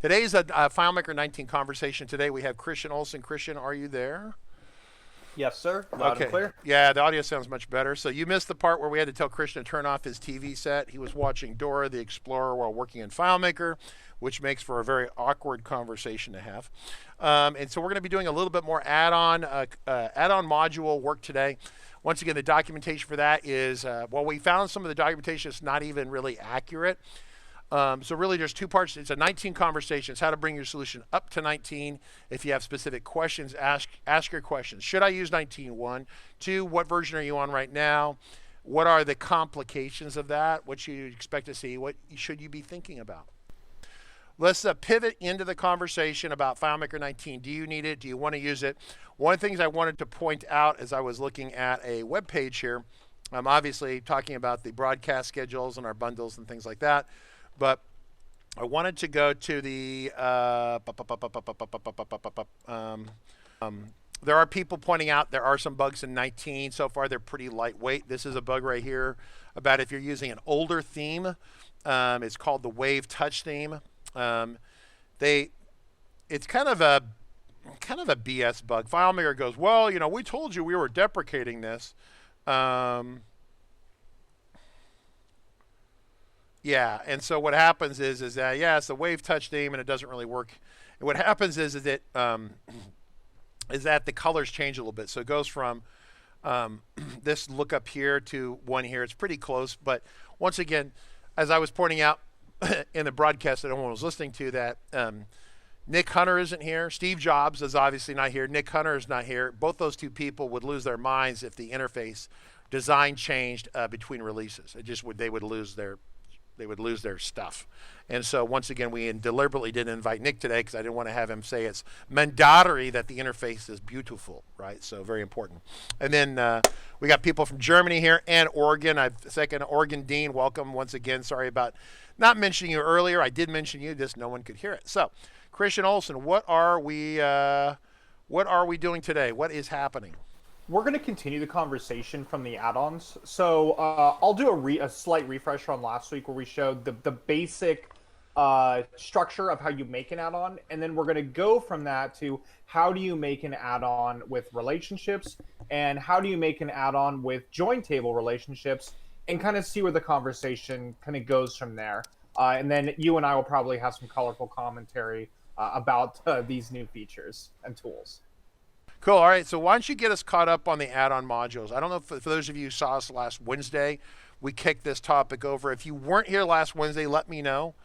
Today's a FileMaker 19 conversation. Today we have Christian Olson. Christian, are you there? Yes, sir. Loud and clear. Yeah, the audio sounds much better. So you missed the part where we had to tell Christian to turn off his TV set. He was watching Dora the Explorer while working in FileMaker, which makes for a very awkward conversation to have. And so we're going to be doing a little bit more add-on module work today. Once again, the documentation for that is, well, we found some of the documentation is not even really accurate. So really there's two parts. It's a 19 conversation. It's how to bring your solution up to 19. If you have specific questions, ask your questions. Should I use 19.1? 2, what version are you on right now? What are the complications of that? What should you expect to see? What should you be thinking about? Let's pivot into the conversation about FileMaker 19. Do you need it? Do you want to use it? One of the things I wanted to point out as I was looking at a web page here, I'm obviously talking about the broadcast schedules and our bundles and things like that. But I wanted to go to the, there are people pointing out there are some bugs in 19. So far, they're pretty lightweight. This is a bug right here about if you're using an older theme. It's called the Wave Touch theme. It's kind of a BS bug. FileMaker goes, well, you know, we told you we were deprecating this. Yeah, and so what happens is that, yeah, it's a Wave Touch theme and it doesn't really work. And what happens is that the colors change a little bit. So it goes from this look up here to one here. It's pretty close, but once again, as I was pointing out in the broadcast that everyone was listening to, that Nick Hunter isn't here. Steve Jobs is obviously not here. Nick Hunter is not here. Both those two people would lose their minds if the interface design changed between releases. They would lose their stuff. And so once again, we deliberately didn't invite Nick today because I didn't want to have him say it's mandatory that the interface is beautiful, right? So very important. And then we got people from Germany here and Oregon. Second Oregon Dean, welcome once again. Sorry about not mentioning you earlier. I did mention you, just no one could hear it. So Christian Olson, what are we doing today? What is happening? We're going to continue the conversation from the add-ons. So I'll do a slight refresher on last week where we showed the basic structure of how you make an add-on. And then we're going to go from that to how do you make an add-on with relationships and how do you make an add-on with join table relationships and kind of see where the conversation kind of goes from there. And then you and I will probably have some colorful commentary about these new features and tools. Cool. All right. So why don't you get us caught up on the add-on modules? I don't know if for those of you who saw us last Wednesday, we kicked this topic over. If you weren't here last Wednesday, let me know.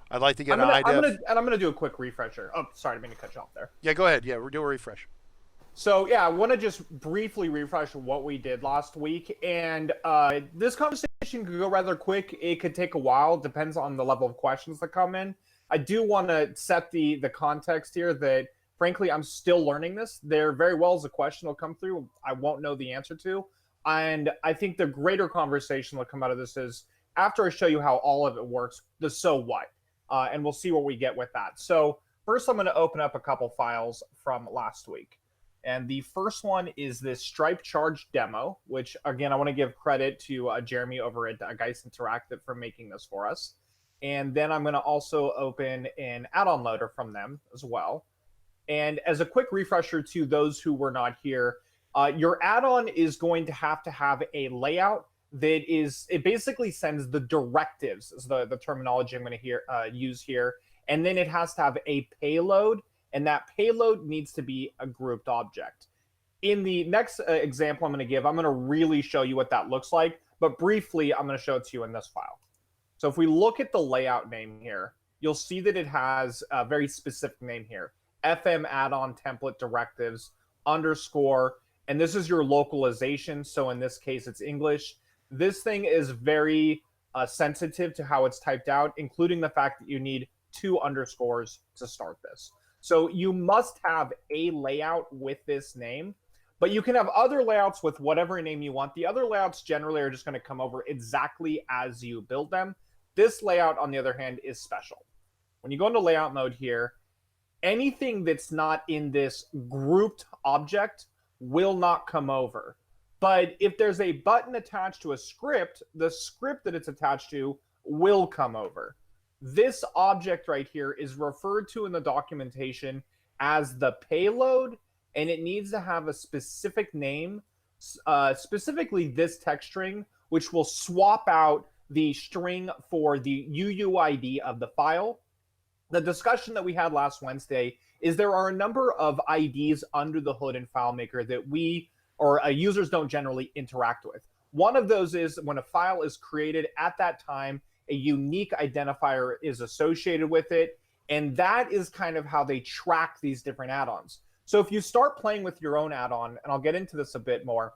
I'd like to get an idea. I'm going to do a quick refresher. Oh, sorry, I didn't mean to cut you off there. Yeah, go ahead. Yeah, we'll do a refresh. So, yeah, I want to just briefly refresh what we did last week. And this conversation could go rather quick. It could take a while. Depends on the level of questions that come in. I do want to set the context here that, frankly, I'm still learning this. There very well is a question will come through I won't know the answer to. And I think the greater conversation that will come out of this is after I show you how all of it works, the so what. And we'll see what we get with that. So first, I'm going to open up a couple files from last week. And the first one is this Stripe Charge demo, which, again, I want to give credit to Jeremy over at Geist Interactive for making this for us. And then I'm going to also open an add-on loader from them as well. And as a quick refresher to those who were not here, your add-on is going to have a layout that it basically sends the directives, is the terminology I'm going to use here. And then it has to have a payload, and that payload needs to be a grouped object. In the next example I'm going to give, I'm going to really show you what that looks like. But briefly, I'm going to show it to you in this file. So if we look at the layout name here, you'll see that it has a very specific name here. FM add-on template directives _ and this is your localization. So in this case, it's English. This thing is very sensitive to how it's typed out, including the fact that you need 2 underscores to start this. So you must have a layout with this name, but you can have other layouts with whatever name you want. The other layouts generally are just going to come over exactly as you build them. This layout, on the other hand, is special. When you go into layout mode here, anything that's not in this grouped object will not come over. But if there's a button attached to a script, the script that it's attached to will come over. This object right here is referred to in the documentation as the payload, and it needs to have a specific name, specifically this text string, which will swap out the string for the UUID of the file. The discussion that we had last Wednesday is there are a number of IDs under the hood in FileMaker that we or users don't generally interact with. One of those is when a file is created at that time, a unique identifier is associated with it, and that is kind of how they track these different add-ons. So if you start playing with your own add-on, and I'll get into this a bit more,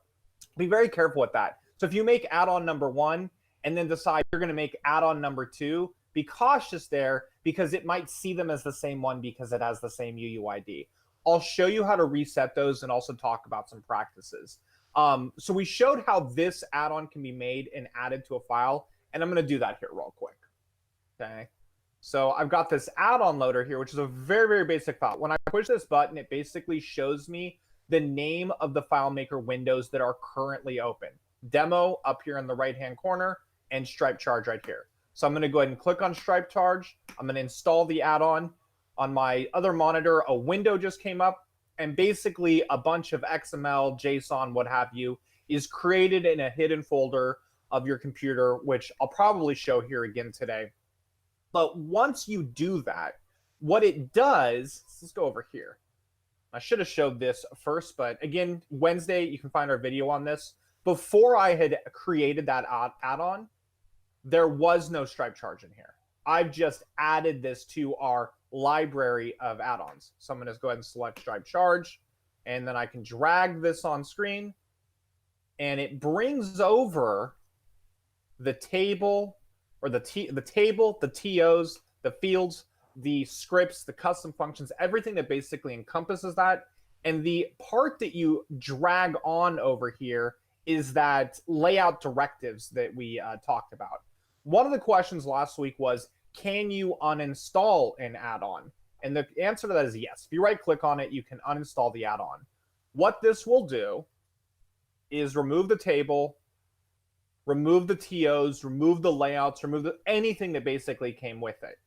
be very careful with that. So if you make add-on number 1 and then decide you're going to make add-on number 2, be cautious there because it might see them as the same one because it has the same UUID. I'll show you how to reset those and also talk about some practices. So we showed how this add-on can be made and added to a file, and I'm going to do that here real quick. Okay. So I've got this add-on loader here, which is a very, very basic file. When I push this button, it basically shows me the name of the FileMaker windows that are currently open. Demo up here in the right-hand corner, and Stripe Charge right here. So I'm going to go ahead and click on Stripe Charge. I'm going to install the add-on. On my other monitor, a window just came up, and basically a bunch of XML, JSON, what have you, is created in a hidden folder of your computer, which I'll probably show here again today. But once you do that, what it does, let's go over here. I should have showed this first, but again, Wednesday, you can find our video on this. Before I had created that add-on, there was no Stripe Charge in here. I've just added this to our library of add-ons. So I'm going to go ahead and select Stripe Charge, and then I can drag this on screen, and it brings over the table, or the table, the TOs, the fields, the scripts, the custom functions, everything that basically encompasses that. And the part that you drag on over here is that layout directives that we talked about. One of the questions last week was, can you uninstall an add-on? And the answer to that is yes. If you right-click on it, you can uninstall the add-on. What this will do is remove the table, remove the TOs, remove the layouts, remove anything that basically came with it.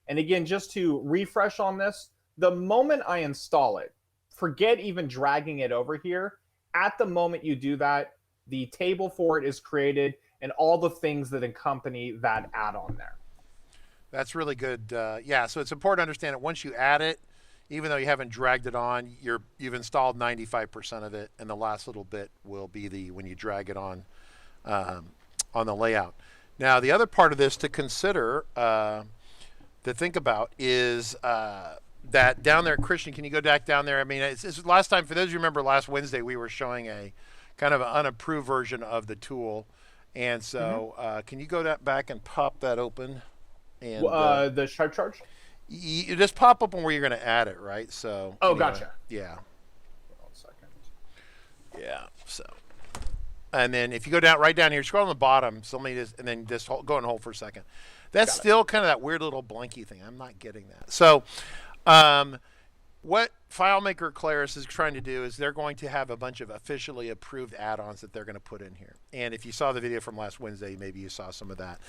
And again, just to refresh on this, the moment I install it, forget even dragging it over here. At the moment you do that, the table for it is created and all the things that accompany that add-on there. That's really good. Yeah, so it's important to understand that once you add it, even though you haven't dragged it on, you've installed 95% of it, and the last little bit will be when you drag it on the layout. Now, the other part of this to consider, to think about, is that down there, Christian, can you go back down there? I mean, it's last time, for those of you who remember last Wednesday, we were showing a kind of an unapproved version of the tool. And so can you go back and pop that open? And the Stripe Charge? You just pop up on where you're going to add it, right? So. Oh, gotcha. Yeah. 1 second. Yeah. So. And then if you go right down here, scroll on the bottom, and then just go and hold for a second. That's still kind of that weird little blanky thing. I'm not getting that. So, what FileMaker Claris is trying to do is they're going to have a bunch of officially approved add-ons that they're going to put in here. And if you saw the video from last Wednesday, maybe you saw some of that.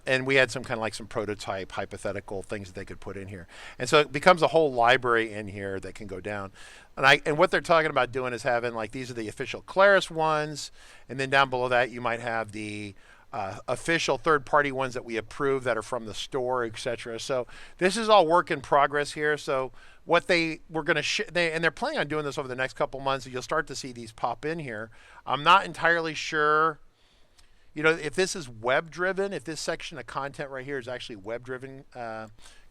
And we had some kind of like some prototype, hypothetical things that they could put in here. And so it becomes a whole library in here that can go down. And what they're talking about doing is having like, these are the official Claris ones. And then down below that, you might have the official third-party ones that we approve that are from the store, etc. So this is all work in progress here. So what they were going to and they're planning on doing this over the next couple months, and you'll start to see these pop in here. I'm not entirely sure, if this is web-driven, if this section of content right here is actually web-driven,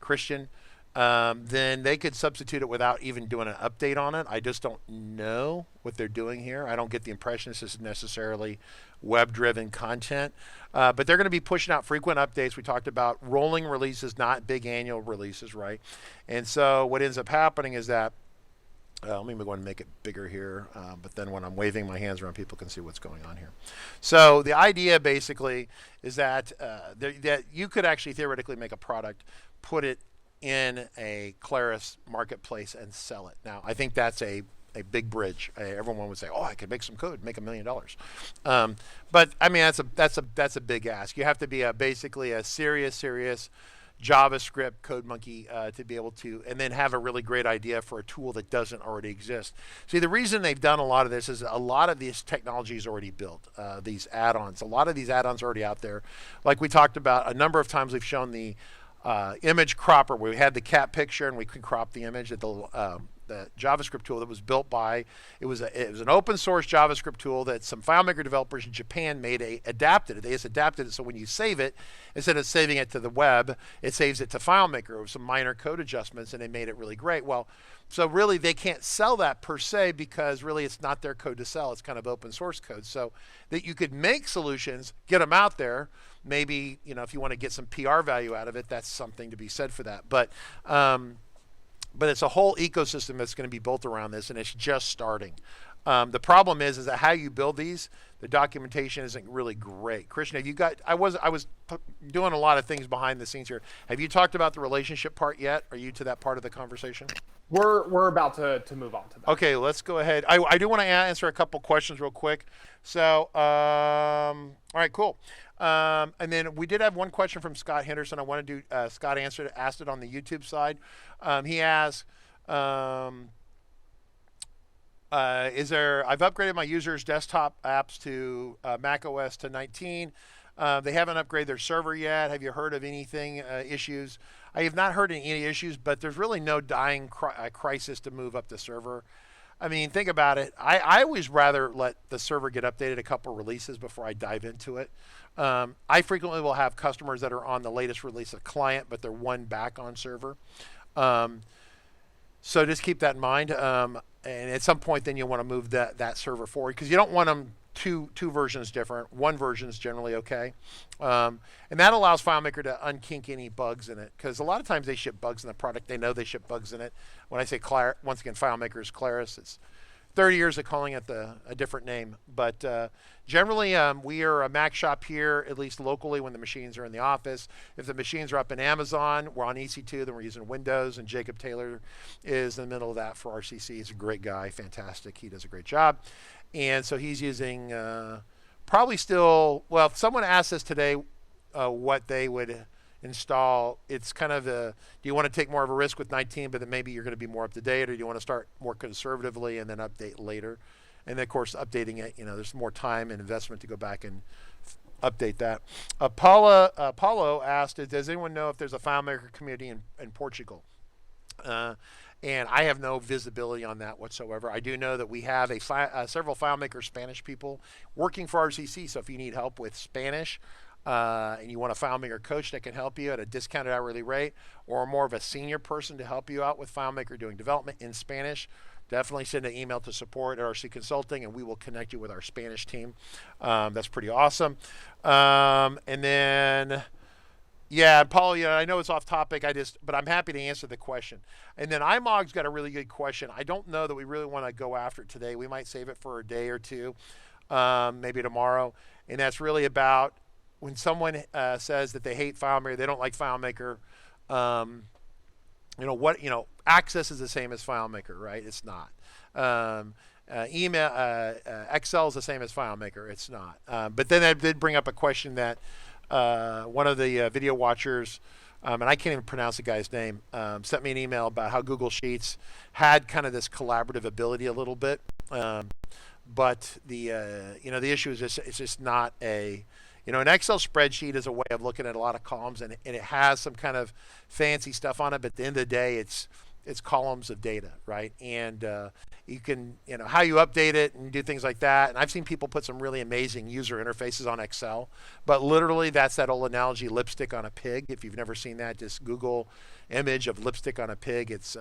Christian, then they could substitute it without even doing an update on it. I just don't know what they're doing here. I don't get the impression this is necessarily web-driven content. But they're going to be pushing out frequent updates. We talked about rolling releases, not big annual releases, right? And so what ends up happening is that, let me go and make it bigger here, but then when I'm waving my hands around, people can see what's going on here. So the idea basically is that, that you could actually theoretically make a product, put it in a Claris marketplace and sell it. Now, I think that's a big bridge. Everyone would say, "Oh, I could make some code, make $1 million." But I mean, that's a big ask. You have to be basically a serious JavaScript, CodeMonkey to be able to, and then have a really great idea for a tool that doesn't already exist. See, the reason they've done a lot of this is a lot of this technology is already built, these add-ons. A lot of these add-ons are already out there. Like we talked about, a number of times we've shown the image cropper, where we had the cat picture and we could crop the image at the JavaScript tool that was built by, it was an open source JavaScript tool that some FileMaker developers in Japan adapted it. They just adapted it so when you save it, instead of saving it to the web, it saves it to FileMaker with some minor code adjustments, and they made it really great. Well, so really they can't sell that per se because really it's not their code to sell. It's kind of open source code. So that you could make solutions, get them out there. Maybe, if you want to get some PR value out of it, that's something to be said for that. But it's a whole ecosystem that's going to be built around this, and it's just starting. The problem is that how you build these, the documentation isn't really great. Christian, have you got? I was doing a lot of things behind the scenes here. Have you talked about the relationship part yet? Are you to that part of the conversation? We're about to move on to that. Okay, let's go ahead. I do want to answer a couple questions real quick. So, all right, cool. And then we did have one question from Scott Henderson. I want to do, Scott asked it on the YouTube side. He asked, I've upgraded my users' desktop apps to Mac OS to 19. They haven't upgraded their server yet. Have you heard of anything, issues? I have not heard any issues, but there's really no dying crisis to move up the server. I mean, think about it. I always rather let the server get updated a couple releases before I dive into it. I frequently will have customers that are on the latest release of client, but they're one back on server. So just keep that in mind. And at some point, then you'll want to move that server forward, because you don't want them two versions different. One version is generally okay. And that allows FileMaker to unkink any bugs in it, because a lot of times they ship bugs in the product. They know they ship bugs in it. When I say once again, FileMaker is Claris. It's 30 years of calling it a different name. But generally, we are a Mac shop here, at least locally, when the machines are in the office. If the machines are up in Amazon, we're on EC2, then we're using Windows, and Jacob Taylor is in the middle of that for RCC. He's a great guy, fantastic. He does a great job. And so he's using probably still, well, if someone asked us today what they would install, it's kind of do you want to take more of a risk with 19, but then maybe you're going to be more up to date, or do you want to start more conservatively and then update later? And then, of course, updating it, there's more time and investment to go back and update that. Paulo asked, does anyone know if there's a FileMaker community in Portugal? And I have no visibility on that whatsoever. I do know that we have several FileMaker Spanish people working for RCC, so if you need help with Spanish, and you want a FileMaker coach that can help you at a discounted hourly rate, or more of a senior person to help you out with FileMaker doing development in Spanish, definitely send an email to support at RC Consulting, and we will connect you with our Spanish team. That's pretty awesome. And then, yeah, Paul, I know it's off topic, but I'm happy to answer the question. And then iMog's got a really good question. I don't know that we really want to go after it today. We might save it for a day or two, maybe tomorrow. And that's really about when someone says that they hate FileMaker, they don't like FileMaker. Access is the same as FileMaker, right? It's not. Excel is the same as FileMaker. It's not. But then I did bring up a question that one of the video watchers, and I can't even pronounce the guy's name, sent me an email about how Google Sheets had kind of this collaborative ability a little bit. But the issue is it's just not an Excel spreadsheet is a way of looking at a lot of columns, and it has some kind of fancy stuff on it, but at the end of the day, it's columns of data, right? And you can, how you update it and do things like that. And I've seen people put some really amazing user interfaces on Excel, but literally that's that old analogy, lipstick on a pig. If you've never seen that, just Google image of lipstick on a pig. It's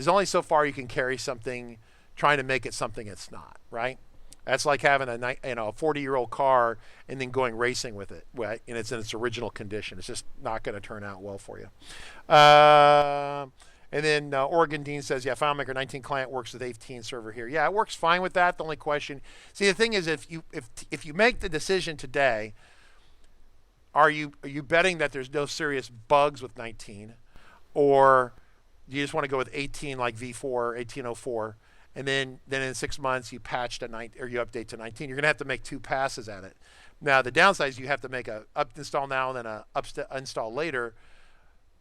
only so far you can carry something, trying to make it something it's not, right? That's like having a 40-year-old car and then going racing with it, right? And it's in its original condition. It's just not going to turn out well for you. And then Oregon Dean says, yeah, FileMaker 19 client works with 18 server here. Yeah, it works fine with that. The only question, see, the thing is, if you make the decision today, are you betting that there's no serious bugs with 19, or do you just want to go with 18 like V4, 1804? And then in 6 months you patch to 19, or you update to 19. You're going to have to make two passes at it. Now the downside is you have to make a up install now and then a install later.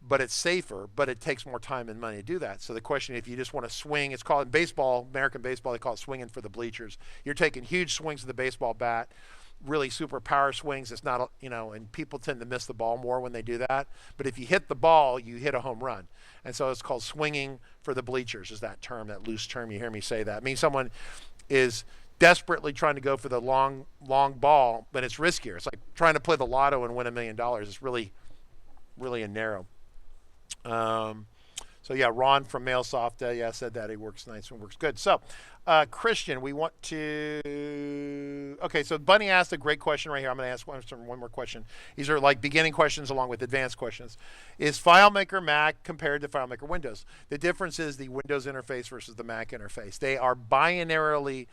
but it's safer, but it takes more time and money to do that. So the question, if you just want to swing, it's called in baseball, American baseball, they call it swinging for the bleachers. You're taking huge swings with the baseball bat, really super power swings. It's not, and people tend to miss the ball more when they do that. But if you hit the ball, you hit a home run. And so it's called swinging for the bleachers is that term, that loose term. You hear me say that. It means someone is desperately trying to go for the long ball, but it's riskier. It's like trying to play the lotto and win $1 million. It's really a narrow. So yeah, Ron from MailSoft, yeah, said that he works nice and works good. So, Christian, we want to. Okay, so Bunny asked a great question right here. I'm going to ask one more question. These are like beginning questions along with advanced questions. Is FileMaker Mac compared to FileMaker Windows? The difference is the Windows interface versus the Mac interface. They are binarily.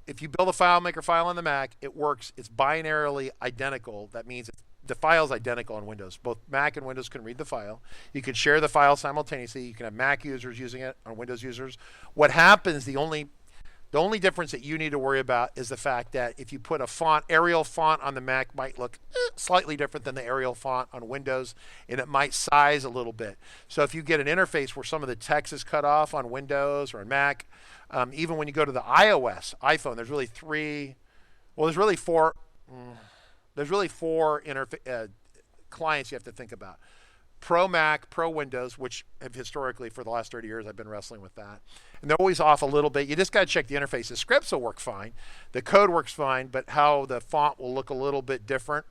If you build a FileMaker file on the Mac, it works. It's binarily identical. That means the file's identical on Windows. Both Mac and Windows can read the file. You can share the file simultaneously. You can have Mac users using it or Windows users. What happens, the only difference that you need to worry about is the fact that if you put a font, Arial font on the Mac might look slightly different than the Arial font on Windows, and it might size a little bit. So if you get an interface where some of the text is cut off on Windows or on Mac, even when you go to the iPhone, there's really four. There's really four clients you have to think about. Pro Mac, Pro Windows, which have historically for the last 30 years I've been wrestling with that. And they're always off a little bit. You just got to check the interface. The scripts will work fine. The code works fine, but how the font will look a little bit different.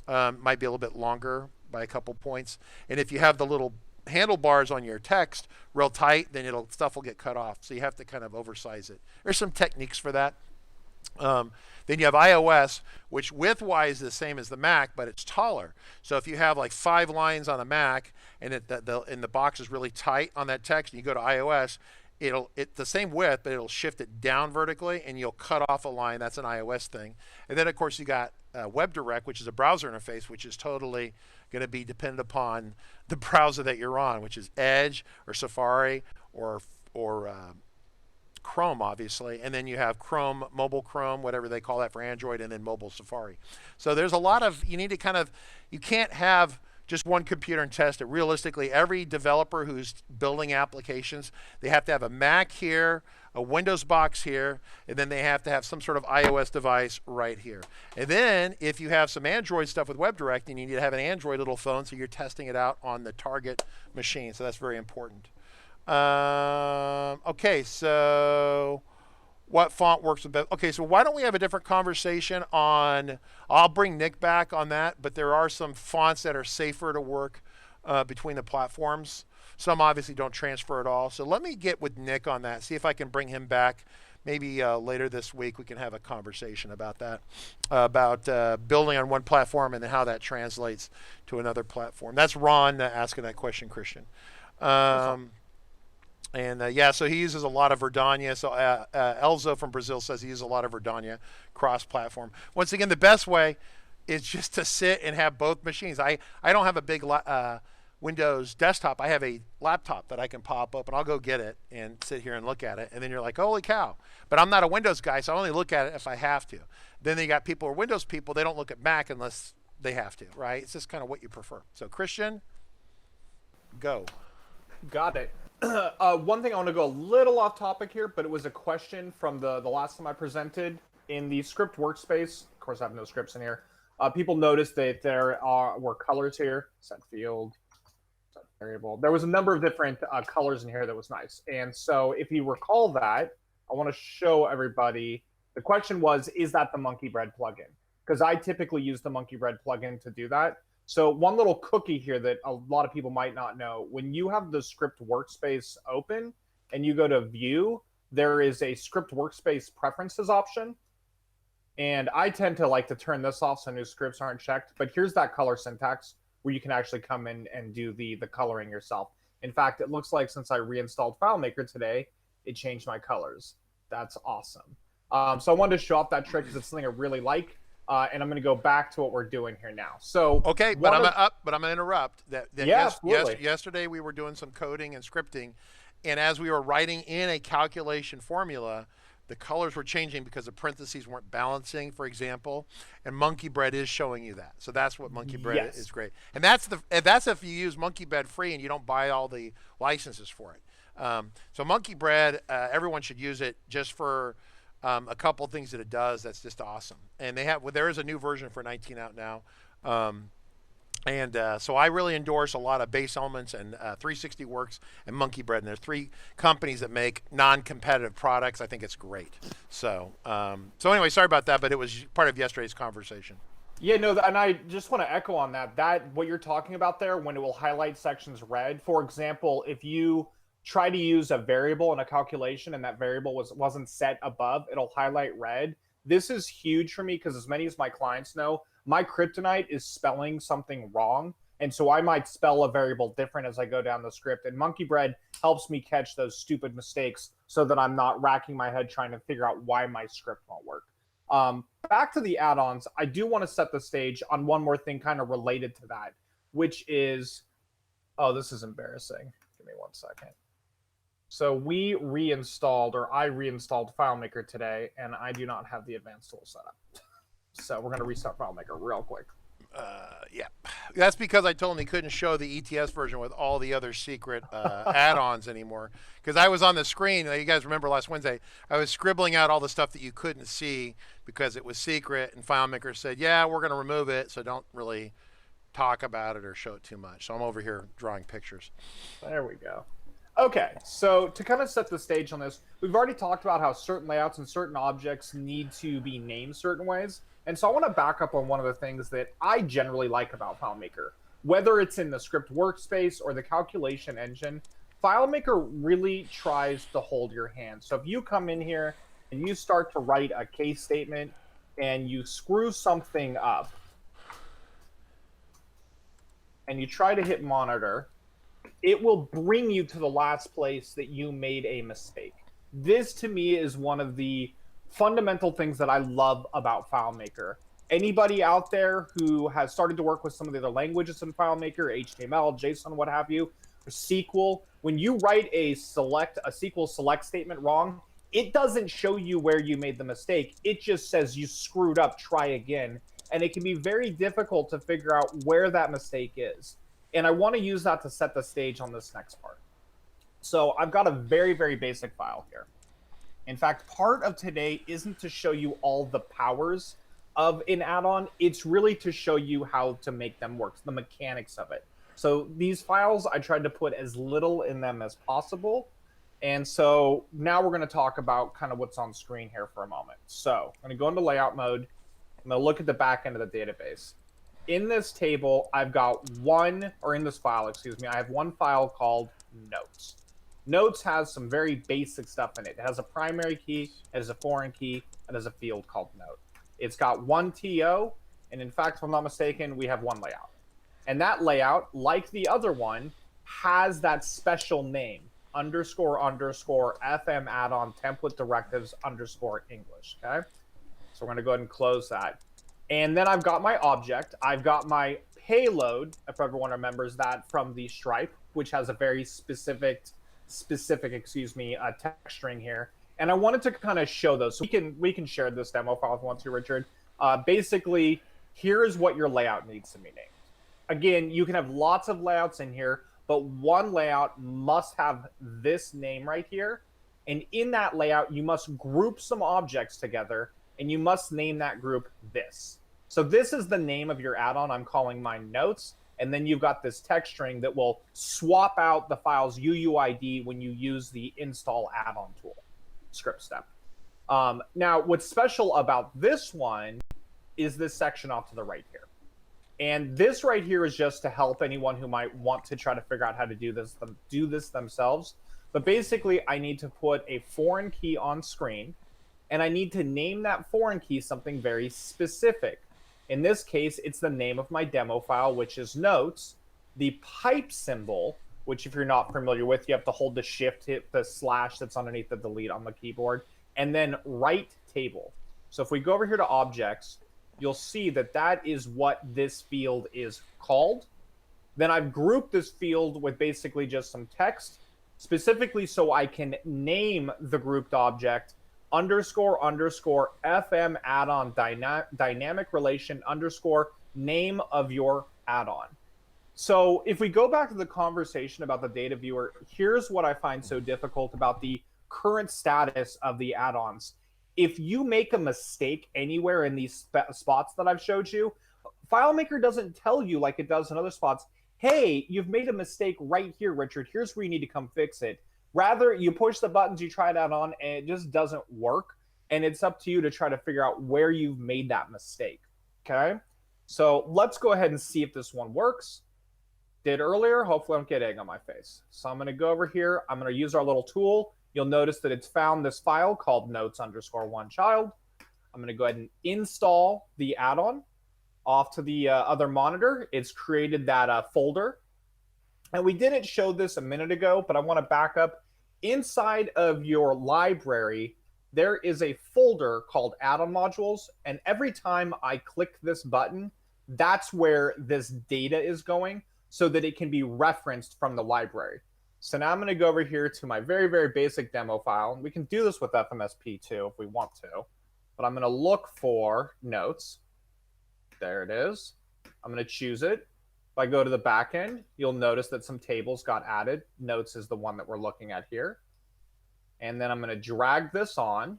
Might be a little bit longer by a couple points. And if you have the little handlebars on your text real tight, then stuff will get cut off. So you have to kind of oversize it. There's some techniques for that. Then you have iOS, which width-wise is the same as the Mac, but it's taller. So if you have like 5 lines on a Mac and the box is really tight on that text, and you go to iOS, it's the same width, but it'll shift it down vertically, and you'll cut off a line. That's an iOS thing. And then, of course, you got WebDirect, which is a browser interface, which is totally going to be dependent upon the browser that you're on, which is Edge or Safari or Chrome, obviously, and then you have Chrome, mobile Chrome, whatever they call that for Android, and then mobile Safari. So there's a lot of, you can't have just one computer and test it. Realistically, every developer who's building applications, they have to have a Mac here, a Windows box here, and then they have to have some sort of iOS device right here. And then if you have some Android stuff with WebDirect, you need to have an Android little phone, so you're testing it out on the target machine. So that's very important. Okay, so what font works the best? Okay, so why don't we have a different conversation on, I'll bring Nick back on that, but there are some fonts that are safer to work between the platforms. Some obviously don't transfer at all. So let me get with Nick on that, see if I can bring him back. Maybe later this week we can have a conversation about that, about building on one platform and then how that translates to another platform. That's Ron asking that question, Christian. Yeah, so he uses a lot of Verdania. So Elzo from Brazil says he uses a lot of Verdania cross-platform. Once again, the best way is just to sit and have both machines. I don't have a big Windows desktop. I have a laptop that I can pop up, and I'll go get it and sit here and look at it. And then you're like, holy cow. But I'm not a Windows guy, so I only look at it if I have to. Then you got people who are Windows people. They don't look at Mac unless they have to, right? It's just kind of what you prefer. So Christian, go. Got it. One thing I want to go a little off topic here, but it was a question from the last time I presented in the script workspace. Of course, I have no scripts in here. People noticed that there were colors here, set field, set variable. There was a number of different colors in here that was nice. And so if you recall that, I want to show everybody. The question was, is that the Monkey Bread plugin? Because I typically use the Monkey Bread plugin to do that. So one little cookie here that a lot of people might not know, when you have the script workspace open and you go to view, there is a script workspace preferences option. And I tend to like to turn this off so new scripts aren't checked. But here's that color syntax where you can actually come in and do the coloring yourself. In fact, it looks like since I reinstalled FileMaker today, it changed my colors. That's awesome. So I wanted to show off that trick because it's something I really like. And I'm going to go back to what we're doing here now. So okay, but I'm going to interrupt. Yesterday we were doing some coding and scripting, and as we were writing in a calculation formula, the colors were changing because the parentheses weren't balancing, for example, and Monkey Bread is showing you that. So that's what Monkey Bread is great. And that's if you use Monkey Bread free and you don't buy all the licenses for it. So Monkey Bread, everyone should use it just for a couple things that it does. That's just awesome. And there is a new version for 19 out now. So I really endorse a lot of Base Elements and 360 Works and Monkey Bread. And there's 3 companies that make non-competitive products. I think it's great. So anyway, sorry about that, but it was part of yesterday's conversation. Yeah, no, and I just want to echo on that what you're talking about there, when it will highlight sections red. For example, if you try to use a variable in a calculation and that variable wasn't set above, it'll highlight red. This is huge for me because, as many as my clients know, my kryptonite is spelling something wrong. And so I might spell a variable different as I go down the script. And Monkey Bread helps me catch those stupid mistakes so that I'm not racking my head trying to figure out why my script won't work. Back to the add-ons, I do want to set the stage on one more thing kind of related to that, which is, oh, this is embarrassing. Give me 1 second. So I reinstalled FileMaker today, and I do not have the advanced tool set up. So we're going to restart FileMaker real quick. Yeah, that's because I told him he couldn't show the ETS version with all the other secret add-ons anymore. Because I was on the screen, you guys remember last Wednesday, I was scribbling out all the stuff that you couldn't see because it was secret, and FileMaker said, yeah, we're going to remove it, so don't really talk about it or show it too much. So I'm over here drawing pictures. There we go. Okay, so to kind of set the stage on this, we've already talked about how certain layouts and certain objects need to be named certain ways. And so I want to back up on one of the things that I generally like about FileMaker. Whether it's in the script workspace or the calculation engine, FileMaker really tries to hold your hand. So if you come in here and you start to write a case statement and you screw something up and you try to hit monitor, it will bring you to the last place that you made a mistake. This, to me, is one of the fundamental things that I love about FileMaker. Anybody out there who has started to work with some of the other languages in FileMaker, HTML, JSON, what have you, or SQL, when you write a SQL select statement wrong, it doesn't show you where you made the mistake. It just says you screwed up, try again. And it can be very difficult to figure out where that mistake is. And I want to use that to set the stage on this next part. So I've got a very, very basic file here. In fact, part of today isn't to show you all the powers of an add-on. It's really to show you how to make them work, the mechanics of it. So these files, I tried to put as little in them as possible. And so now we're going to talk about kind of what's on screen here for a moment. So I'm going to go into layout mode. I'm going to look at the back end of the database. In this table, I've got in this file, I have one file called notes. Notes has some very basic stuff in it. It has a primary key, it has a foreign key, and has a field called note. It's got one TO, and in fact, if I'm not mistaken, we have one layout. And that layout, like the other one, has that special name, __FM add-on template directives _English, okay? So we're gonna go ahead and close that. And then I've got my object. I've got my payload, if everyone remembers that from the Stripe, which has a very specific text string here. And I wanted to kind of show those. So we can share this demo file if you want to, Richard. Basically, here is what your layout needs to be named. Again, you can have lots of layouts in here, but one layout must have this name right here. And in that layout, you must group some objects together, and you must name that group this. So this is the name of your add-on. I'm calling mine notes. And then you've got this text string that will swap out the file's UUID when you use the install add-on tool script step. Now, what's special about this one is this section off to the right here. And this right here is just to help anyone who might want to try to figure out how to do this themselves. But basically, I need to put a foreign key on screen, and I need to name that foreign key something very specific. In this case, it's the name of my demo file, which is notes. The pipe symbol, which if you're not familiar with, you have to hold the shift, hit the slash that's underneath the delete on the keyboard, and then write table. So if we go over here to objects, you'll see that that is what this field is called. Then I've grouped this field with basically just some text, specifically so I can name the grouped object underscore underscore FM add-on dynamic relation underscore name of your add-on. So if we go back to the conversation about the data viewer, here's what I find so difficult about the current status of the add-ons. If you make a mistake anywhere in these spots that I've showed you, FileMaker doesn't tell you like it does in other spots, hey, you've made a mistake right here, Richard. Here's where you need to come fix it. Rather, you push the buttons, you try that on, and it just doesn't work. And it's up to you to try to figure out where you've made that mistake, okay? So let's go ahead and see if this one works. Did earlier, hopefully I don't get egg on my face. So I'm gonna go over here, I'm gonna use our little tool. You'll notice that it's found this file called notes underscore one child. I'm gonna go ahead and install the add-on off to the other monitor. It's created that folder. And we didn't show this a minute ago, but I wanna back up. Inside of your library, there is a folder called add-on modules. And every time I click this button, that's where this data is going so that it can be referenced from the library. So now I'm going to go over here to my very, very basic demo file. We can do this with FMSP too if we want to, but I'm going to look for notes. There it is. I'm going to choose it. If I go to the back end, you'll notice that some tables got added. Notes is the one that we're looking at here. And then I'm going to drag this on.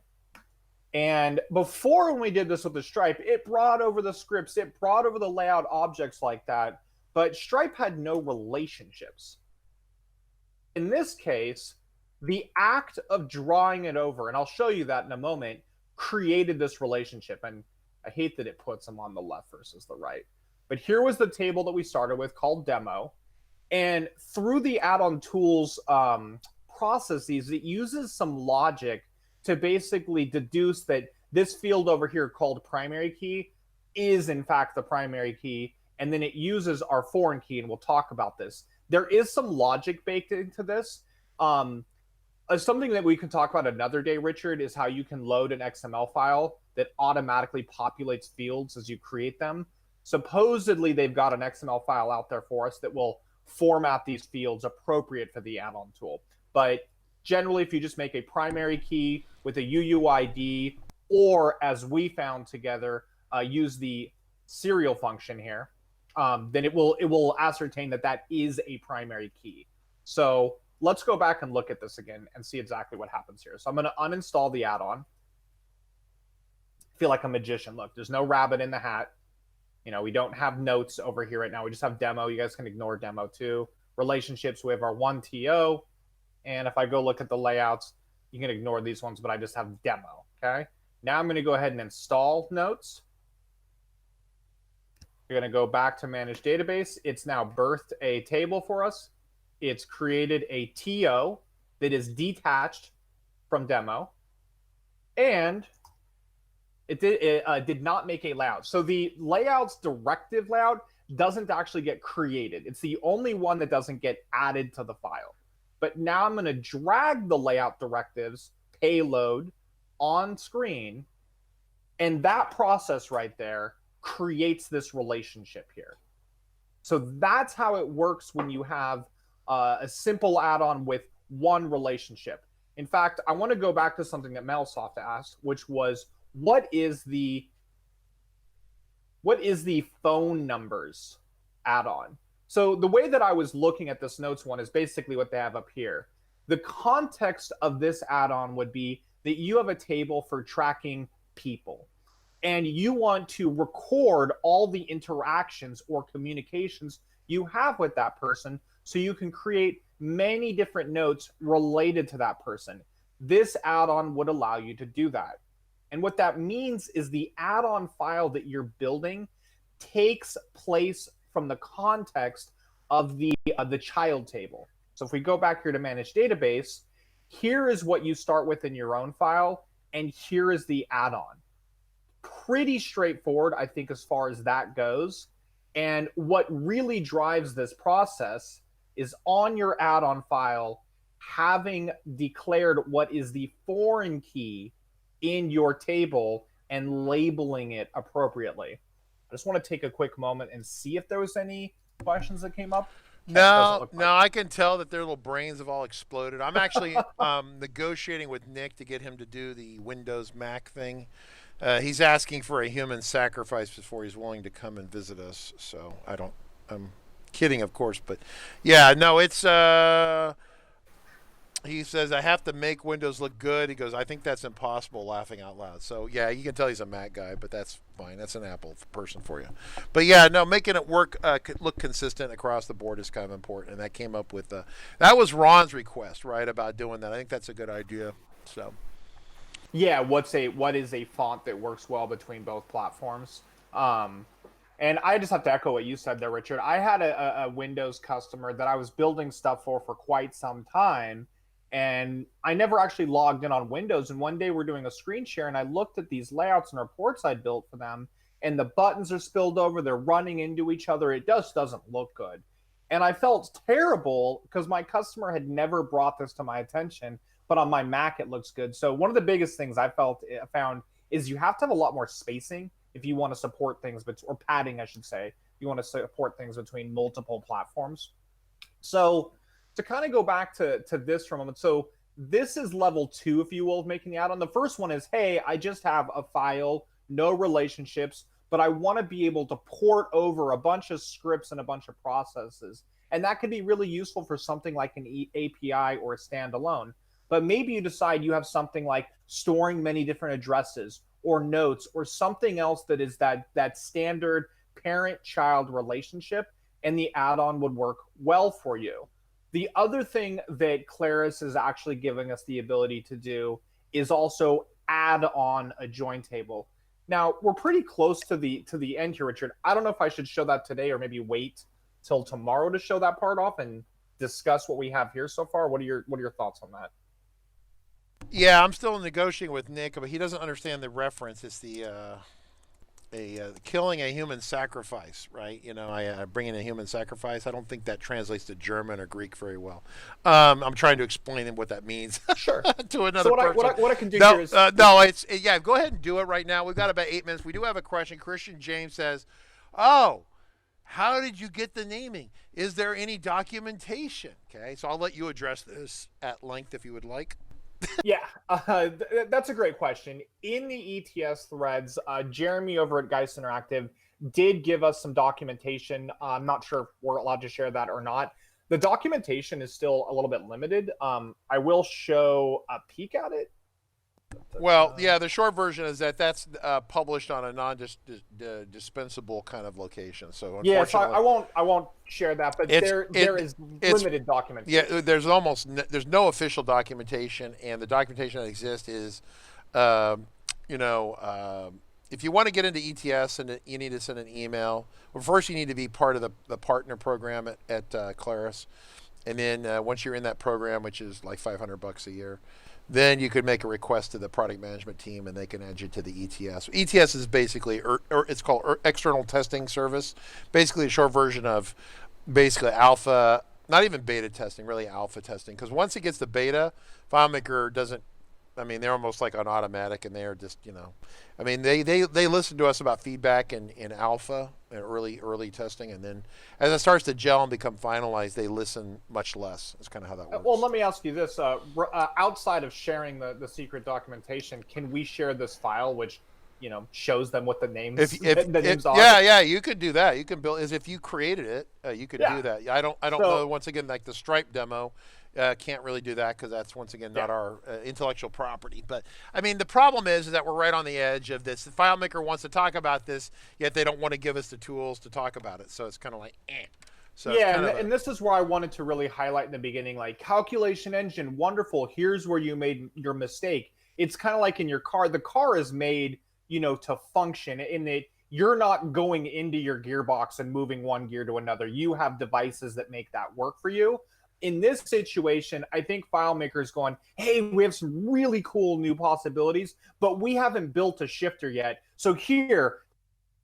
And before, when we did this with the Stripe, it brought over the scripts, it brought over the layout objects like that, but Stripe had no relationships. In this case, the act of drawing it over, and I'll show you that in a moment, created this relationship. And I hate that it puts them on the left versus the right. But here was the table that we started with called demo. And through the add-on tools processes, it uses some logic to basically deduce that this field over here called primary key is in fact the primary key. And then it uses our foreign key, and we'll talk about this. There is some logic baked into this. Something that we can talk about another day, Richard, is how you can load an XML file that automatically populates fields as you create them. Supposedly, they've got an XML file out there for us that will format these fields appropriate for the add-on tool. But generally, if you just make a primary key with a UUID, or as we found together, use the serial function here, then it will ascertain that that is a primary key. So let's go back and look at this again and see exactly what happens here. So I'm going to uninstall the add-on. Feel like a magician. Look, there's no rabbit in the hat. You know, we don't have notes over here right now. We just have demo. You guys can ignore demo too. Relationships, we have our 1TO. And if I go look at the layouts, you can ignore these ones, but I just have demo, okay? Now I'm going to go ahead and install notes. You're going to go back to manage database. It's now birthed a table for us. It's created a TO that is detached from demo. And it did not make a layout. So the layout's directive layout doesn't actually get created. It's the only one that doesn't get added to the file. But now I'm going to drag the layout directives payload on screen. And that process right there creates this relationship here. So that's how it works when you have a simple add-on with one relationship. In fact, I want to go back to something that Melsoft asked, which was, what is the phone numbers add-on? So the way that I was looking at this notes one is basically what they have up here. The context of this add-on would be that you have a table for tracking people, and you want to record all the interactions or communications you have with that person so you can create many different notes related to that person. This add-on would allow you to do that. And what that means is the add-on file that you're building takes place from the context of the child table. So if we go back here to manage database, here is what you start with in your own file, and here is the add-on. Pretty straightforward, I think, as far as that goes. And what really drives this process is on your add-on file, having declared what is the foreign key in your table and labeling it appropriately. I just want to take a quick moment and see if there was any questions that came up. No, look like. no, I can tell that their little brains have all exploded. I'm actually negotiating with Nick to get him to do the Windows Mac thing. He's asking for a human sacrifice before he's willing to come and visit us. So I'm kidding, of course, but yeah, no, it's he says I have to make Windows look good. He goes, I think that's impossible, laughing out loud. So yeah, you can tell he's a Mac guy, but that's fine. That's an Apple person for you. But yeah, no, making it work, look consistent across the board is kind of important. And that came up with that was Ron's request, right, about doing that. I think that's a good idea. So Yeah, what is a font that works well between both platforms? And I just have to echo what you said there, Richard. I had a Windows customer that I was building stuff for quite some time, and I never actually logged in on Windows. And one day we're doing a screen share, and I looked at these layouts and reports I'd built for them, and the buttons are spilled over. They're running into each other. It just doesn't look good. And I felt terrible because my customer had never brought this to my attention, but on my Mac it looks good. So one of the biggest things I found is you have to have a lot more spacing if you want to support things, or padding, I should say, if you want to support things between multiple platforms. So to kind of go back to this for a moment, so this is level 2, if you will, of making the add-on. The first one is, hey, I just have a file, no relationships, but I want to be able to port over a bunch of scripts and a bunch of processes. And that could be really useful for something like an API or a standalone. But maybe you decide you have something like storing many different addresses or notes or something else that is that standard parent-child relationship, and the add-on would work well for you. The other thing that Claris is actually giving us the ability to do is also add on a join table. Now, we're pretty close to the end here, Richard. I don't know if I should show that today or maybe wait till tomorrow to show that part off and discuss what we have here so far. What are your thoughts on that? yeah, I'm still negotiating with Nick, but he doesn't understand the reference. It's the killing a human sacrifice, right? You know, I bring in a human sacrifice. I don't think that translates to German or Greek very well. I'm trying to explain what that means Sure. to another So person. what I can do No, here is no, it's yeah. Go ahead and do it right now. We've got about 8 minutes. We do have a question. Christian James says, "Oh, how did you get the naming? Is there any documentation?" Okay, so I'll let you address this at length if you would like. Yeah, that's a great question. In the ETS threads, Jeremy over at Geist Interactive did give us some documentation. I'm not sure if we're allowed to share that or not. The documentation is still a little bit limited. I will show a peek at it. Well, yeah, the short version is that's published on a non-dispensable kind of location. So Yeah, so unfortunately, I won't share that, but there is limited documentation. yeah, there's no official documentation, and the documentation that exists is, you know, if you want to get into ETS and you need to send an email, well, first you need to be part of the partner program at Claris, and then once you're in that program, which is like $500 a year, then you could make a request to the product management team, and they can add you to the ETS. ETS is basically, it's called external testing service, basically a short version of basically alpha, not even beta testing, really alpha testing. Because once it gets to beta, FileMaker doesn't. I mean, they're almost like on automatic, and they are just, you know, I mean, they listen to us about feedback in alpha and early testing, and then as it starts to gel and become finalized, they listen much less. That's kind of how that works. Well, let me ask you this: outside of sharing the secret documentation, can we share this file, which shows them what the names the names are? Yeah, you could do that. You can build as if you created it. You could do that. I don't know. Once again, like the Stripe demo. Can't really do that because that's, once again, not our intellectual property. But, I mean, the problem is that we're right on the edge of this. The FileMaker wants to talk about this, yet they don't want to give us the tools to talk about it. So it's kind of like, eh. So yeah, and this is where I wanted to really highlight in the beginning, like, calculation engine, wonderful. Here's where you made your mistake. It's kind of like in your car. The car is made, to function in that you're not going into your gearbox and moving one gear to another. You have devices that make that work for you. In this situation, I think FileMaker is going, hey, we have some really cool new possibilities, but we haven't built a shifter yet. So here,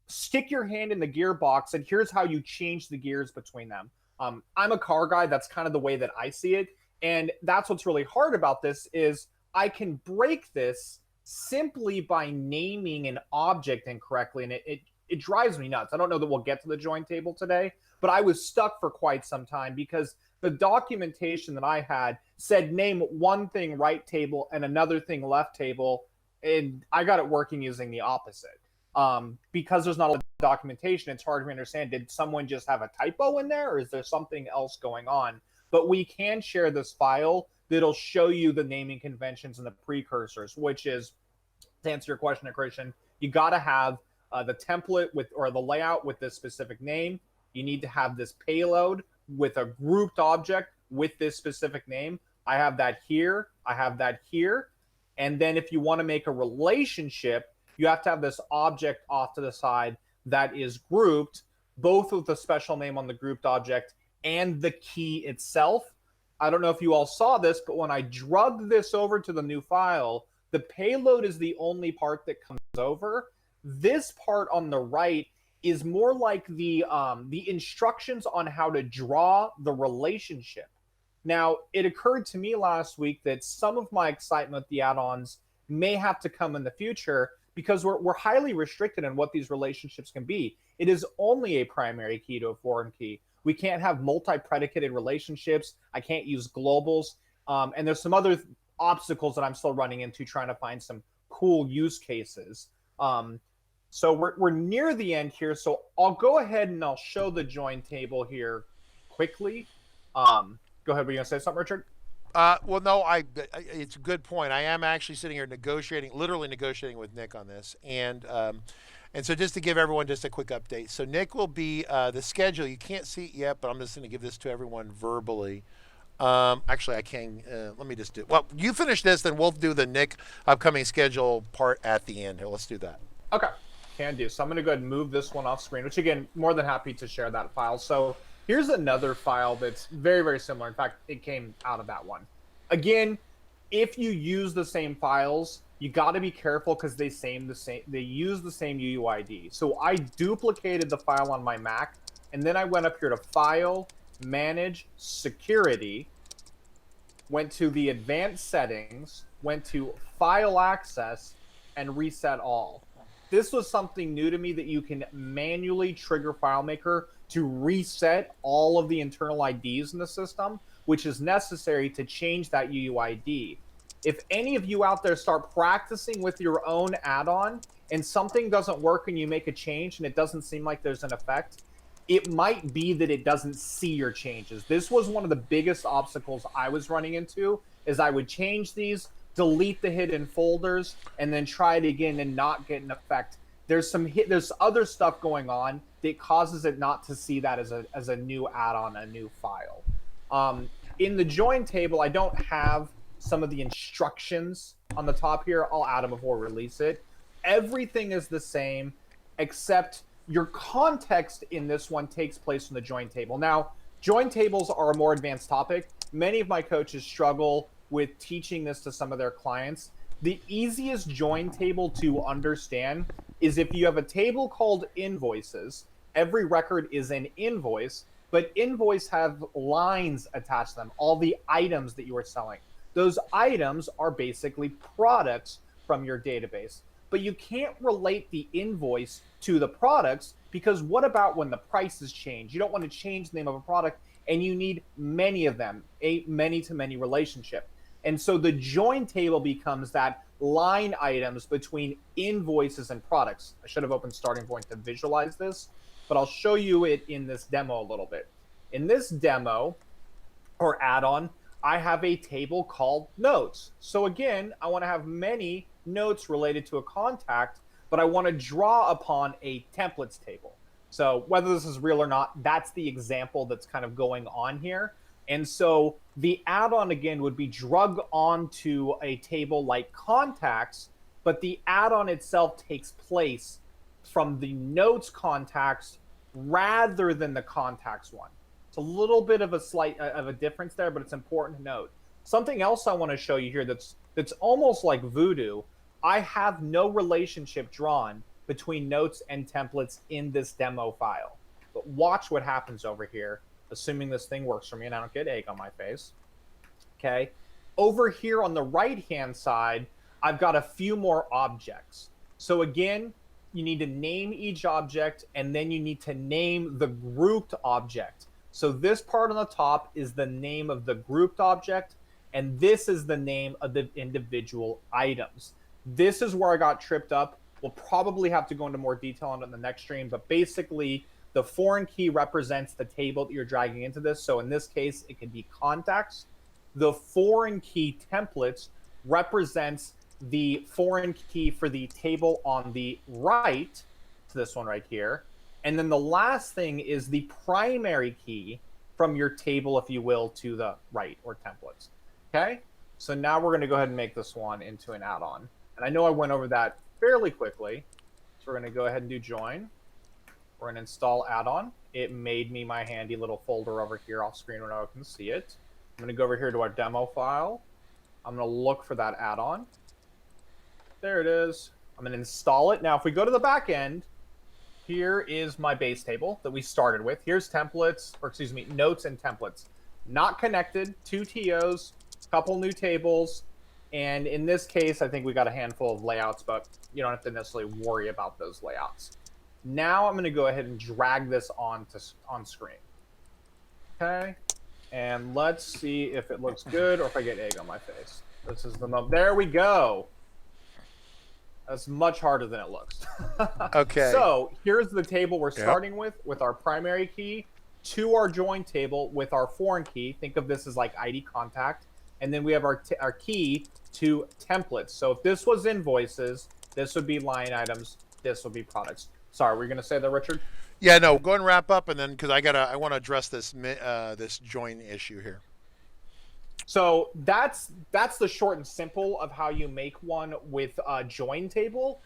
stick your hand in the gearbox, and here's how you change the gears between them. I'm a car guy. That's kind of the way that I see it. And that's what's really hard about this is I can break this simply by naming an object incorrectly. And it drives me nuts. I don't know that we'll get to the join table today, but I was stuck for quite some time because the documentation that I had said name one thing right table and another thing left table, and I got it working using the opposite. Because there's not a lot of documentation, it's hard to understand. Did someone just have a typo in there, or is there something else going on? But we can share this file that'll show you the naming conventions and the precursors, which is, to answer your question, Christian, you got to have the template with, or the layout with this specific name. You need to have this payload with a grouped object with this specific name. I have that here. I have that here. And then if you want to make a relationship, you have to have this object off to the side that is grouped, both with the special name on the grouped object and the key itself. I don't know if you all saw this, but when I drug this over to the new file, the payload is the only part that comes over. This part on the right is more like the instructions on how to draw the relationship. Now, it occurred to me last week that some of my excitement with the add-ons may have to come in the future because we're highly restricted in what these relationships can be. It is only a primary key to a foreign key. We can't have multi-predicated relationships. I can't use globals. And there's some other obstacles that I'm still running into trying to find some cool use cases. So we're near the end here. So I'll go ahead and I'll show the join table here quickly. Go ahead. Were you going to say something, Richard? Well, no, it's a good point. I am actually sitting here literally negotiating with Nick on this. And so just to give everyone just a quick update. So Nick will be the schedule. You can't see it yet, but I'm just going to give this to everyone verbally. Actually, I can. Let me just do. Well, you finish this, then we'll do the Nick upcoming schedule part at the end. Here, let's do that. Okay, can do. So I'm going to go ahead and move this one off screen, which again, more than happy to share that file. So here's another file that's very, very similar. In fact, it came out of that one. Again, if you use the same files, you got to be careful because they use the same UUID. So I duplicated the file on my Mac, and then I went up here to File, Manage, Security, went to the Advanced Settings, went to File Access, and Reset All. This was something new to me, that you can manually trigger FileMaker to reset all of the internal IDs in the system, which is necessary to change that UUID. If any of you out there start practicing with your own add-on and something doesn't work and you make a change and it doesn't seem like there's an effect, it might be that it doesn't see your changes. This was one of the biggest obstacles I was running into, is I would change these, delete the hidden folders, and then try it again and not get an effect. There's other stuff going on that causes it not to see that as a new add-on, a new file. In the join table, I don't have some of the instructions on the top here. I'll add them before we release it. Everything is the same, except your context in this one takes place in the join table. Now, join tables are a more advanced topic. Many of my coaches struggle with teaching this to some of their clients. The easiest join table to understand is if you have a table called invoices. Every record is an invoice, but invoice have lines attached to them, all the items that you are selling. Those items are basically products from your database. But you can't relate the invoice to the products, because what about when the prices change? You don't want to change the name of a product, and you need many of them, a many-to-many relationship. And so the join table becomes that line items between invoices and products. I should have opened Starting Point to visualize this, but I'll show you it in this demo a little bit. In this demo or add-on, I have a table called notes. So again, I want to have many notes related to a contact, but I want to draw upon a templates table. So whether this is real or not, that's the example that's kind of going on here. And so the add-on again would be drug onto a table like contacts, but the add-on itself takes place from the notes contacts rather than the contacts one. It's a little bit of a difference there, but it's important to note. Something else I want to show you here that's almost like voodoo. I have no relationship drawn between notes and templates in this demo file. But watch what happens over here, assuming this thing works for me and I don't get egg on my face. Okay. Over here on the right-hand side, I've got a few more objects. So again, you need to name each object, and then you need to name the grouped object. So this part on the top is the name of the grouped object, and this is the name of the individual items. This is where I got tripped up. We'll probably have to go into more detail on it in the next stream, but basically the foreign key represents the table that you're dragging into this. So in this case, it can be contacts. The foreign key templates represents the foreign key for the table on the right, to this one right here. And then the last thing is the primary key from your table, if you will, to the right, or templates. Okay, so now we're going to go ahead and make this one into an add-on. And I know I went over that fairly quickly. So we're going to go ahead and do join. We're going to install add-on. It made me my handy little folder over here off screen when I can see it. I'm going to go over here to our demo file. I'm going to look for that add-on. There it is. I'm going to install it. Now, if we go to the back end, here is my base table that we started with. Here's templates, or excuse me, notes and templates. Not connected, 2 TOs, couple new tables, and in this case, I think we got a handful of layouts, but you don't have to necessarily worry about those layouts. Now I'm going to go ahead and drag this on screen. Okay, and let's see if it looks good or if I get egg on my face. This is the moment. There we go. That's much harder than it looks. Okay. So here's the table we're starting with our primary key, to our join table with our foreign key. Think of this as like ID contact. And then we have our key to templates. So if this was invoices, this would be line items, this would be products. Sorry, were you going to say that, Richard? Yeah, no, go and wrap up, and then because I want to address this this join issue here. So that's the short and simple of how you make one with a join table.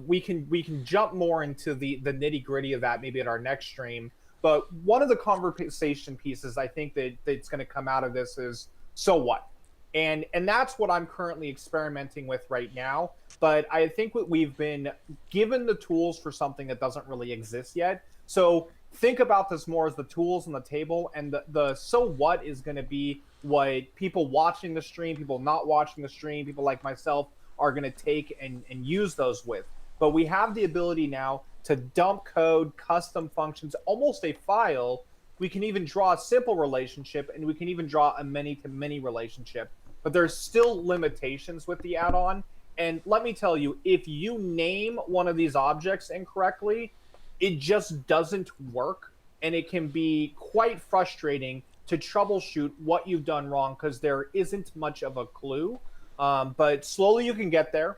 We can jump more into the nitty gritty of that maybe at our next stream. But one of the conversation pieces I think that's going to come out of this is, so what? And that's what I'm currently experimenting with right now. But I think we've been given the tools for something that doesn't really exist yet. So think about this more as the tools on the table, and the so what is going to be what people watching the stream, people not watching the stream, people like myself are going to take and use those with. But we have the ability now to dump code, custom functions, almost a file. We can even draw a simple relationship, and we can even draw a many-to-many relationship. But there's still limitations with the add-on. And let me tell you, if you name one of these objects incorrectly, it just doesn't work. And it can be quite frustrating to troubleshoot what you've done wrong because there isn't much of a clue. But slowly you can get there.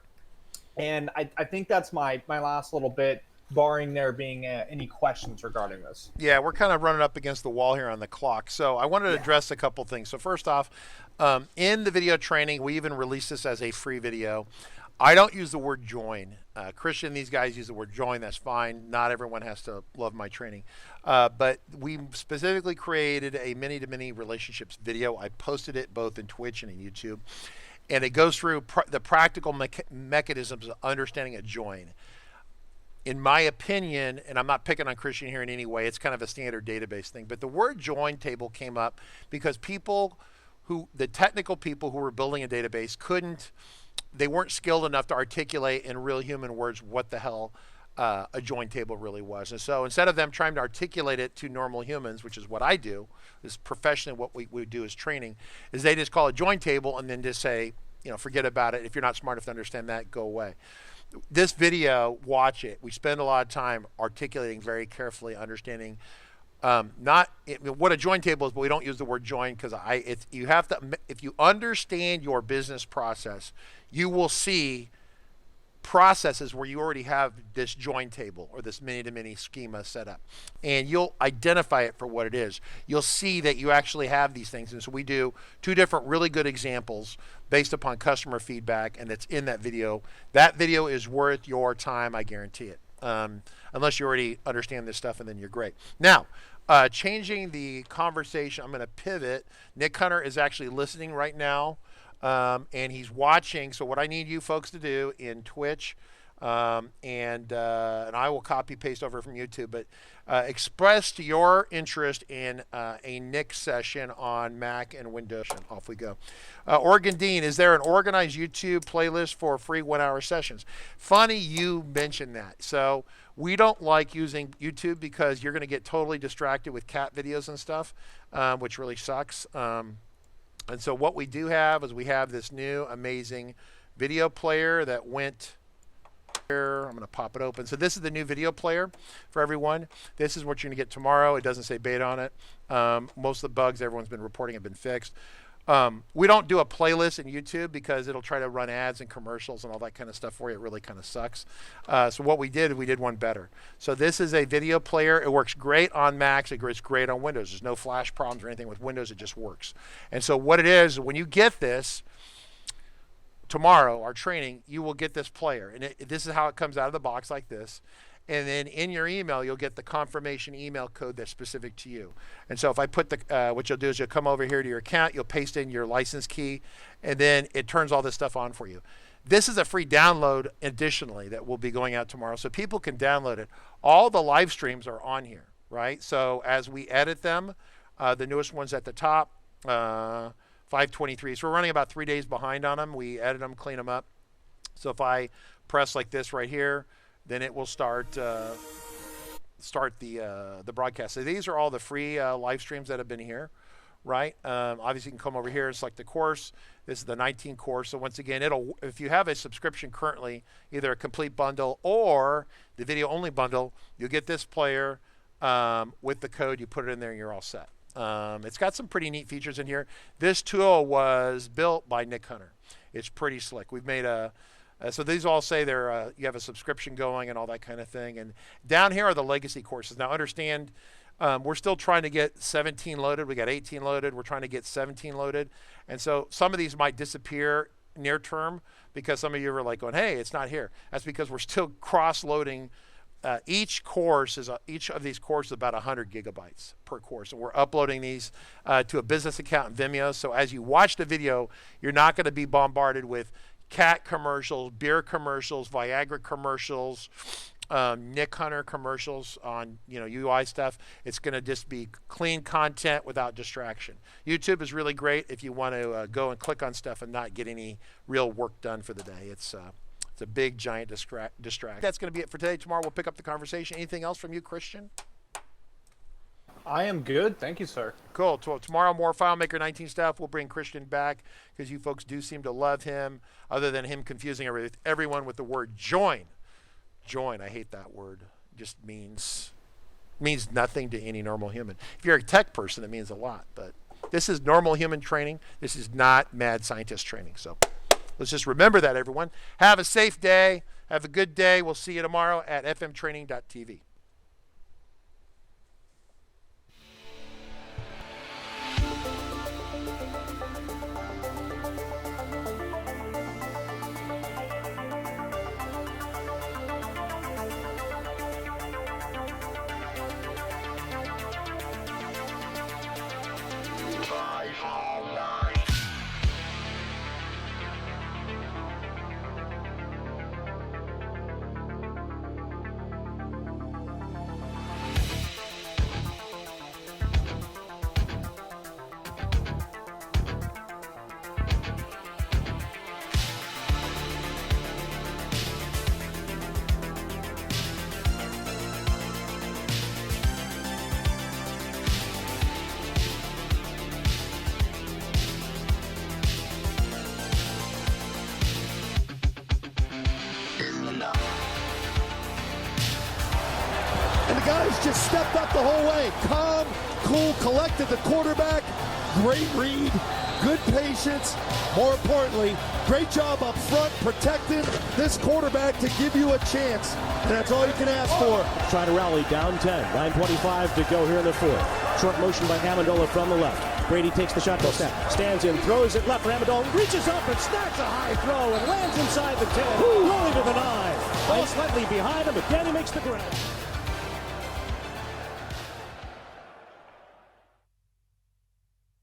And I think that's my last little bit, barring there being any questions regarding this. Yeah, we're kind of running up against the wall here on the clock. So I wanted to address a couple things. So first off, in the video training, we even released this as a free video. I don't use the word join. Christian, these guys use the word join. That's fine. Not everyone has to love my training. But we specifically created a many-to-many relationships video. I posted it both in Twitch and in YouTube. And it goes through the practical mechanisms of understanding a join. In my opinion, and I'm not picking on Christian here in any way, it's kind of a standard database thing, but the word join table came up because the technical people who were building a database they weren't skilled enough to articulate in real human words what the hell a join table really was. And so instead of them trying to articulate it to normal humans, which is what I do, is professionally what we do as training, is they just call it join table and then just say, forget about it. If you're not smart enough to understand that, go away. This video, watch it. We spend a lot of time articulating very carefully, understanding what a join table is, but we don't use the word join because if you understand your business process, you will see processes where you already have this join table or this many-to-many schema set up, and you'll identify it for what it is. You'll see that you actually have these things, and so we do 2 different really good examples based upon customer feedback, and it's in that video. That video is worth your time, I guarantee it, unless you already understand this stuff, and then you're great. Now, changing the conversation, I'm going to pivot. Nick Hunter is actually listening right now. And he's watching. So what I need you folks to do in Twitch, And I will copy paste over from YouTube, but expressed your interest in a Nick session on Mac and Windows. And off we go. Oregon Dean, is there an organized YouTube playlist for free 1-hour sessions? Funny you mentioned that. So we don't like using YouTube because you're going to get totally distracted with cat videos and stuff, which really sucks. And so what we do have is we have this new amazing video player that went here. I'm going to pop it open. So this is the new video player for everyone. This is what you're going to get tomorrow. It doesn't say beta on it. Most of the bugs everyone's been reporting have been fixed. We don't do a playlist in YouTube because it'll try to run ads and commercials and all that kind of stuff for you. It really kind of sucks. So what we did one better. So this is a video player. It works great on Macs. It works great on Windows. There's no flash problems or anything with Windows. It just works. And so what it is, when you get this tomorrow, our training, you will get this player. And this is how it comes out of the box like this. And then in your email, you'll get the confirmation email code that's specific to you. And so if I put what you'll do is you'll come over here to your account, you'll paste in your license key, and then it turns all this stuff on for you. This is a free download additionally that will be going out tomorrow, so people can download it. All the live streams are on here, right? So as we edit them, the newest one's at the top, 523. So we're running about 3 days behind on them. We edit them, clean them up. So if I press like this right here, then it will start the broadcast. So these are all the free live streams that have been here, right? Obviously, you can come over here and select the course. This is the 19 course. So once again, if you have a subscription currently, either a complete bundle or the video only bundle, you'll get this player with the code. You put it in there, and you're all set. It's got some pretty neat features in here. This tool was built by Nick Hunter. It's pretty slick. We've made so these all say you have a subscription going and all that kind of thing. And down here are the legacy courses. Now understand, we're still trying to get 17 loaded. We got 18 loaded. We're trying to get 17 loaded. And so some of these might disappear near term because some of you are like going, hey, it's not here. That's because we're still cross-loading. Each of these courses is about 100 gigabytes per course, and we're uploading these to a business account in Vimeo. So as you watch the video, you're not going to be bombarded with cat commercials, beer commercials, Viagra commercials, Nick Hunter commercials on UI stuff. It's going to just be clean content without distraction. YouTube is really great if you want to go and click on stuff and not get any real work done for the day. It's a big, giant distraction. That's going to be it for today. Tomorrow we'll pick up the conversation. Anything else from you, Christian? I am good. Thank you, sir. Cool. Tomorrow, more FileMaker 19 stuff. We'll bring Christian back because you folks do seem to love him, other than him confusing everyone with the word join. Join. I hate that word. It just means nothing to any normal human. If you're a tech person, it means a lot. But this is normal human training. This is not mad scientist training. So let's just remember that, everyone. Have a safe day. Have a good day. We'll see you tomorrow at fmtraining.tv. Guys just stepped up the whole way. Calm, cool, collected the quarterback. Great read, good patience. More importantly, great job up front protecting this quarterback to give you a chance. And that's all you can ask for. Try to rally down 10. 9:25 to go here in the fourth. Short motion by Amendola from the left. Brady takes the shotgun snap. Stands in, throws it left for Amendola. Reaches up and snacks a high throw and lands inside the 10. Rolling to the 9. Ball slightly behind him, but Danny makes the grab.